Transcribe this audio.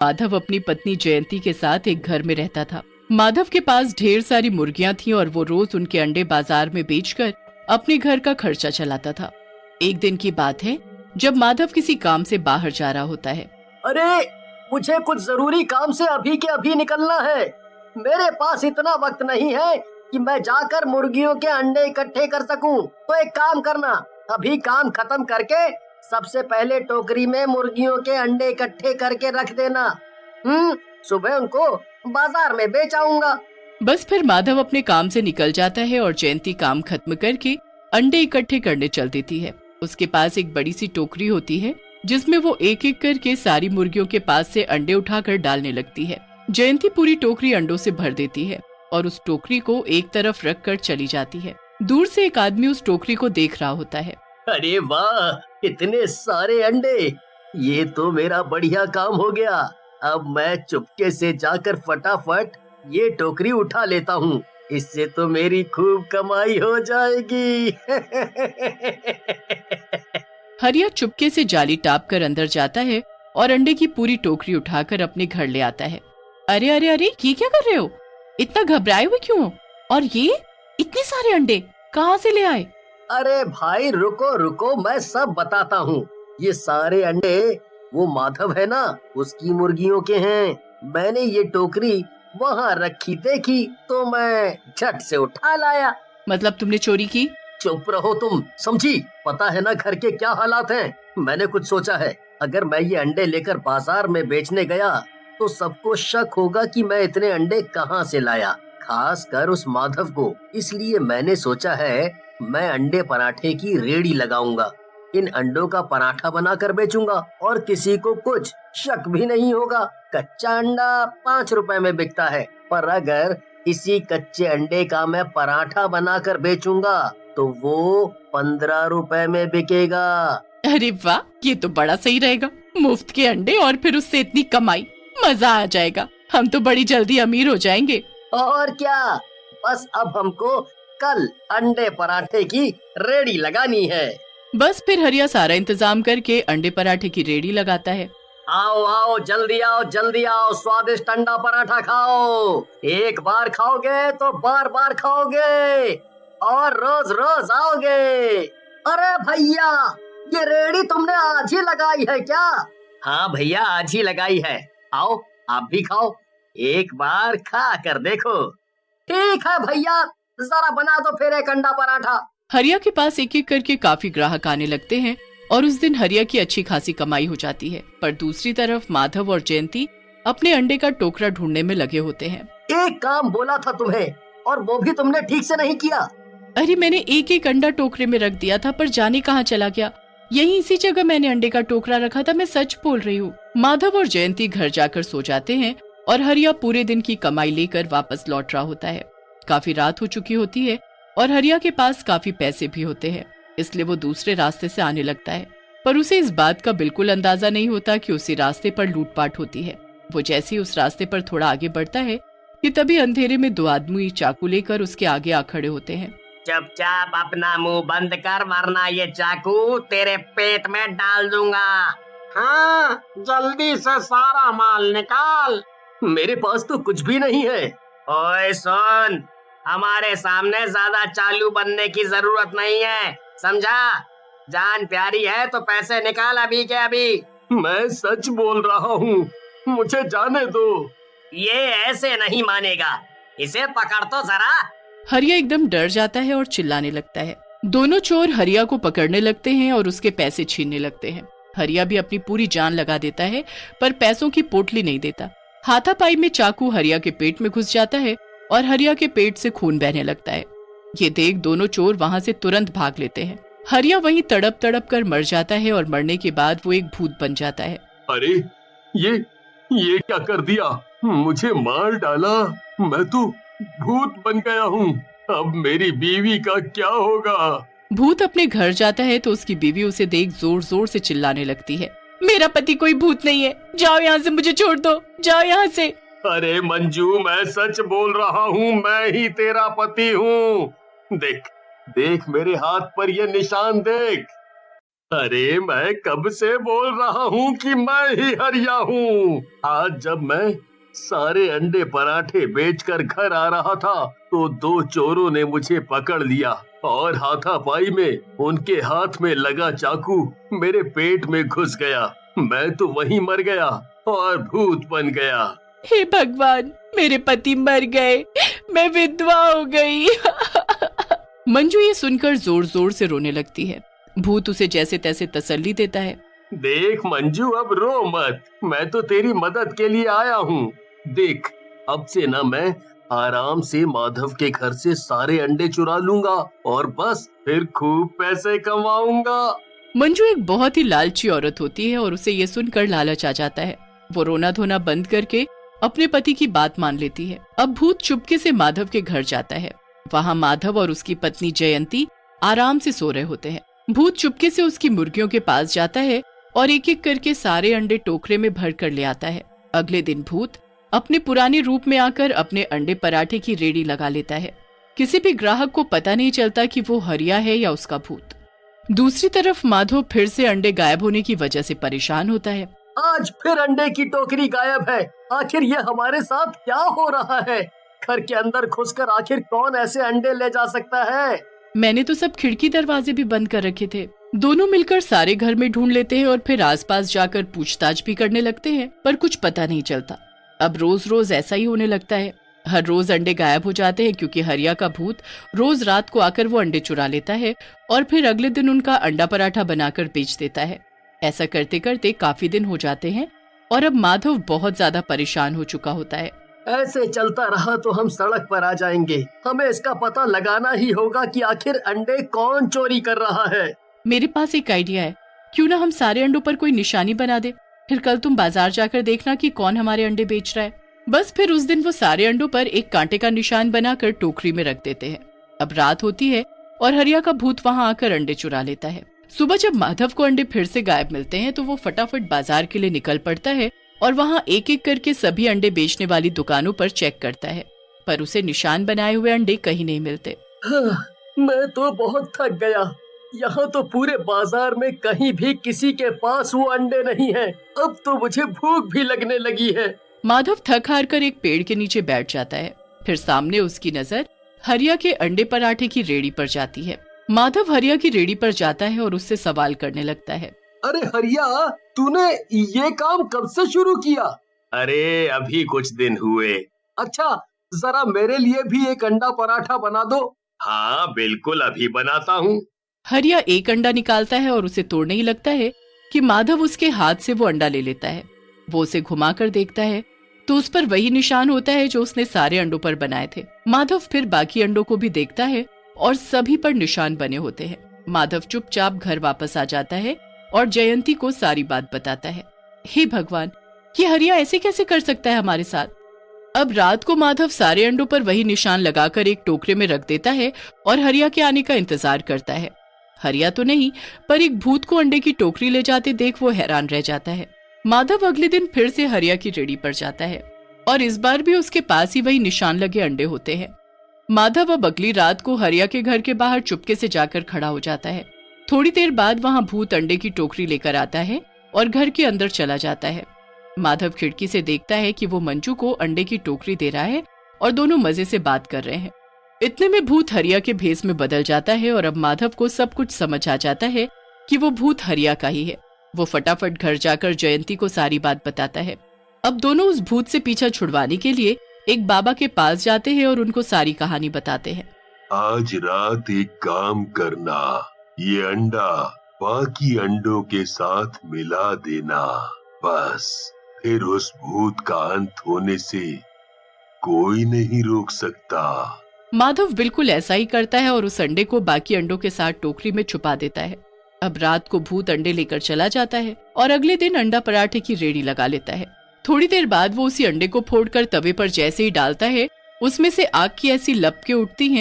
माधव अपनी पत्नी जयंती के साथ एक घर में रहता था। माधव के पास ढेर सारी मुर्गियां थीं और वो रोज उनके अंडे बाजार में बेचकर अपने घर का खर्चा चलाता था। एक दिन की बात है जब माधव किसी काम से बाहर जा रहा होता है। अरे, मुझे कुछ जरूरी काम से अभी के अभी निकलना है। मेरे पास इतना वक्त नहीं है कि मैं जाकर मुर्गियों के अंडे इकट्ठे कर सकूं। तो एक काम करना, अभी काम खत्म करके सबसे पहले टोकरी में मुर्गियों के अंडे इकट्ठे करके रख देना। सुबह उनको बाजार में बेच आऊंगा। बस फिर माधव अपने काम से निकल जाता है और जयंती काम खत्म करके अंडे इकट्ठे करने चल देती है। उसके पास एक बड़ी सी टोकरी होती है जिसमें वो एक एक करके सारी मुर्गियों के पास से अंडे उठाकर डालने लगती है। जयंती पूरी टोकरी अंडों से भर देती है और उस टोकरी को एक तरफ रख कर चली जाती है। दूर से एक आदमी उस टोकरी को देख रहा होता है। अरे वाह, इतने सारे अंडे! ये तो मेरा बढ़िया काम हो गया। अब मैं चुपके से जाकर फटाफट ये टोकरी उठा लेता हूँ। इससे तो मेरी खूब कमाई हो जाएगी। हरिया चुपके से जाली टाप कर अंदर जाता है और अंडे की पूरी टोकरी उठाकर अपने घर ले आता है। अरे अरे अरे, ये क्या कर रहे हो? इतना घबराए हुए क्यों हो? और ये इतने सारे अंडे कहाँ से ले आए? अरे भाई, रुको रुको, मैं सब बताता हूँ। ये सारे अंडे वो माधव है ना, उसकी मुर्गियों के हैं। मैंने ये टोकरी वहाँ रखी देखी तो मैं झट से उठा लाया। मतलब तुमने चोरी की? चुप रहो तुम, समझी? पता है ना घर के क्या हालात हैं। मैंने कुछ सोचा है, अगर मैं ये अंडे लेकर बाजार में बेचने गया तो सबको शक होगा कि मैं इतने अंडे कहाँ से लाया, खास कर उस माधव को। इसलिए मैंने सोचा है मैं अंडे पराठे की रेडी लगाऊंगा। इन अंडों का पराठा बनाकर बेचूंगा और किसी को कुछ शक भी नहीं होगा। कच्चा अंडा 5 रुपए में बिकता है, पर अगर इसी कच्चे अंडे का मैं पराठा बनाकर बेचूंगा तो वो 15 रुपए में बिकेगा। अरे वाह, ये तो बड़ा सही रहेगा। मुफ्त के अंडे और फिर उससे इतनी कमाई, मजा आ जाएगा। हम तो बड़ी जल्दी अमीर हो जाएंगे। और क्या, बस अब हमको कल अंडे पराठे की रेडी लगानी है। बस फिर हरिया सारा इंतजाम करके अंडे पराठे की रेडी लगाता है। आओ आओ, जल्दी आओ, स्वादिष्ट अंडा पराठा खाओ। एक बार खाओगे तो बार बार खाओगे और रोज रोज आओगे। अरे भैया, ये रेडी तुमने आज ही लगाई है क्या? हाँ भैया, आज ही लगाई है। आओ आप भी खाओ, एक बार खा कर देखो। ठीक है भैया, जरा बना दो फिर एक अंडा पराठा। हरिया के पास एक एक करके काफी ग्राहक आने लगते हैं और उस दिन हरिया की अच्छी खासी कमाई हो जाती है। पर दूसरी तरफ माधव और जयंती अपने अंडे का टोकरा ढूंढने में लगे होते हैं। एक काम बोला था तुम्हें और वो भी तुमने ठीक से नहीं किया। अरे, मैंने एक एक अंडा टोकरे में रख दिया था, पर जाने कहाँ चला गया। यही इसी जगह मैंने अंडे का टोकरा रखा था, मैं सच बोल रही हूँ। माधव और जयंती घर जाकर सो जाते हैं और हरिया पूरे दिन की कमाई लेकर वापस लौट रहा होता है। काफी रात हो चुकी होती है और हरिया के पास काफी पैसे भी होते हैं, इसलिए वो दूसरे रास्ते से आने लगता है। पर उसे इस बात का बिल्कुल अंदाजा नहीं होता कि उसी रास्ते पर लूटपाट होती है। वो जैसे ही उस रास्ते पर थोड़ा आगे बढ़ता है कि तभी अंधेरे में 2 आदमी चाकू लेकर उसके आगे आ खड़े होते हैं। चुपचाप अपना मुंह बंद कर, वरना ये चाकू तेरे पेट में डाल दूंगा। हाँ, जल्दी से सारा माल निकाल। मेरे पास तो कुछ भी नहीं है। ओए सुन, हमारे सामने ज्यादा चालू बनने की जरूरत नहीं है, समझा? जान प्यारी है तो पैसे निकाल अभी के अभी। मैं सच बोल रहा हूँ, मुझे जाने दो। ये ऐसे नहीं मानेगा, इसे पकड़ तो जरा। हरिया एकदम डर जाता है और चिल्लाने लगता है। दोनों चोर हरिया को पकड़ने लगते हैं और उसके पैसे छीनने लगते हैं। हरिया भी अपनी पूरी जान लगा देता है, पर पैसों की पोटली नहीं देता। हाथापाई में चाकू हरिया के पेट में घुस जाता है और हरिया के पेट से खून बहने लगता है। ये देख दोनों चोर वहाँ से तुरंत भाग लेते हैं। हरिया वहीं तड़प तड़प कर मर जाता है और मरने के बाद वो एक भूत बन जाता है। अरे, ये क्या कर दिया? मुझे मार डाला, मैं तो भूत बन गया हूँ। अब मेरी बीवी का क्या होगा? भूत अपने घर जाता है तो उसकी बीवी उसे देख जोर जोर से चिल्लाने लगती है। मेरा पति कोई भूत नहीं है, जाओ यहाँ से, मुझे छोड़ दो, जाओ यहाँ से। अरे मंजू, मैं सच बोल रहा हूँ, मैं ही तेरा पति हूँ। देख देख मेरे हाथ पर ये निशान देख। अरे मैं कब से बोल रहा हूँ कि मैं ही हरिया हूँ। आज जब मैं सारे अंडे पराठे बेचकर घर आ रहा था तो 2 चोरों ने मुझे पकड़ लिया और हाथापाई में उनके हाथ में लगा चाकू मेरे पेट में घुस गया। मैं तो वहीं मर गया और भूत बन गया। हे भगवान, मेरे पति मर गए, मैं विधवा हो गई। मंजू ये सुनकर जोर जोर से रोने लगती है। भूत उसे जैसे तैसे तसल्ली देता है। देख मंजू, अब रो मत, मैं तो तेरी मदद के लिए आया हूँ। देख, अब से ना मैं आराम से माधव के घर से सारे अंडे चुरा लूंगा और बस फिर खूब पैसे कमाऊंगा। मंजू एक बहुत ही लालची औरत होती है और उसे ये सुनकर लालच आ जाता है। वो रोना धोना बंद करके अपने पति की बात मान लेती है। अब भूत चुपके से माधव के घर जाता है। वहाँ माधव और उसकी पत्नी जयंती आराम से सो रहे होते हैं। भूत चुपके से उसकी मुर्गियों के पास जाता है और एक एक करके सारे अंडे टोकरे में भर कर ले आता है। अगले दिन भूत अपने पुराने रूप में आकर अपने अंडे पराठे की रेडी लगा लेता है। किसी भी ग्राहक को पता नहीं चलता कि वो हरिया है या उसका भूत। दूसरी तरफ माधव फिर से अंडे गायब होने की वजह से परेशान होता है। आज फिर अंडे की टोकरी गायब है। आखिर ये हमारे साथ क्या हो रहा है? घर के अंदर घुसकर आखिर कौन ऐसे अंडे ले जा सकता है? मैंने तो सब खिड़की दरवाजे भी बंद कर रखे थे। दोनों मिलकर सारे घर में ढूंढ लेते हैं और फिर आसपास जाकर पूछताछ भी करने लगते हैं, पर कुछ पता नहीं चलता। अब रोज रोज ऐसा ही होने लगता है। हर रोज अंडे गायब हो जाते हैं क्योंकि हरिया का भूत रोज रात को आकर वो अंडे चुरा लेता है और फिर अगले दिन उनका अंडा पराठा बनाकर बेच देता है। ऐसा करते करते काफी दिन हो जाते हैं और अब माधव बहुत ज्यादा परेशान हो चुका होता है। ऐसे चलता रहा तो हम सड़क पर आ जाएंगे। हमें इसका पता लगाना ही होगा कि आखिर अंडे कौन चोरी कर रहा है। मेरे पास एक आइडिया है, क्यों ना हम सारे अंडों पर कोई निशानी बना दे, फिर कल तुम बाजार जाकर देखना कि कौन हमारे अंडे बेच रहा है। बस फिर उस दिन वो सारे अंडों पर एक कांटे का निशान बनाकर टोकरी में रख देते हैं। अब रात होती है और हरिया का भूत वहाँ आकर अंडे चुरा लेता है। सुबह जब माधव को अंडे फिर से गायब मिलते हैं तो वो फटाफट बाजार के लिए निकल पड़ता है और वहाँ एक एक करके सभी अंडे बेचने वाली दुकानों पर चेक करता है, पर उसे निशान बनाए हुए अंडे कहीं नहीं मिलते। मैं तो बहुत थक गया। यहाँ तो पूरे बाजार में कहीं भी किसी के पास वो अंडे नहीं हैं। अब तो मुझे भूख भी लगने लगी है। माधव थक हार कर एक पेड़ के नीचे बैठ जाता है। फिर सामने उसकी नजर हरिया के अंडे पराठे की रेडी पर जाती है। माधव हरिया की रेडी पर जाता है और उससे सवाल करने लगता है। अरे हरिया, तूने ये काम कब से शुरू किया? अरे अभी कुछ दिन हुए। अच्छा, जरा मेरे लिए भी एक अंडा पराठा बना दो। हाँ बिल्कुल, अभी बनाता हूँ। हरिया एक अंडा निकालता है और उसे तोड़ने ही लगता है कि माधव उसके हाथ से वो अंडा ले लेता है। वो उसे घुमाकर देखता है तो उस पर वही निशान होता है जो उसने सारे अंडों पर बनाए थे। माधव फिर बाकी अंडों को भी देखता है और सभी पर निशान बने होते हैं। माधव चुपचाप घर वापस आ जाता है और जयंती को सारी बात बताता है। हे भगवान, ये हरिया ऐसे कैसे कर सकता है हमारे साथ? अब रात को माधव सारे अंडों पर वही निशान लगाकर एक टोकरे में रख देता है और हरिया के आने का इंतजार करता है। हरिया तो नहीं, पर एक भूत को अंडे की टोकरी ले जाते देख वो हैरान रह जाता है। माधव अगले दिन फिर से हरिया की रेडी पर जाता है और इस बार भी उसके पास ही वही निशान लगे अंडे होते हैं। माधव अब अगली रात को हरिया के घर के बाहर चुपके से जाकर खड़ा हो जाता है। थोड़ी देर बाद वहाँ भूत अंडे की टोकरी लेकर आता है और घर के अंदर चला जाता है। माधव खिड़की से देखता है कि वो मंजू को अंडे की टोकरी दे रहा है और दोनों मजे से बात कर रहे हैं। इतने में भूत हरिया के भेस में बदल जाता है और अब माधव को सब कुछ समझ आ जाता है कि वो भूत हरिया का ही है। वो फटाफट घर जाकर जयंती को सारी बात बताता है। अब दोनों उस भूत से पीछा छुड़वाने के लिए एक बाबा के पास जाते हैं और उनको सारी कहानी बताते हैं। आज रात एक काम करना, ये अंडा बाकी अंडों के साथ मिला देना, बस फिर उस भूत का अंत होने से कोई नहीं रोक सकता। माधव बिल्कुल ऐसा ही करता है और उस अंडे को बाकी अंडों के साथ टोकरी में छुपा देता है। अब रात को भूत अंडे लेकर चला जाता है और अगले दिन अंडा पराठे की रेडी लगा लेता है। थोड़ी देर बाद वो उसी अंडे को फोड़कर तवे पर जैसे ही डालता है, उसमें से आग की ऐसी लपकें उठती हैं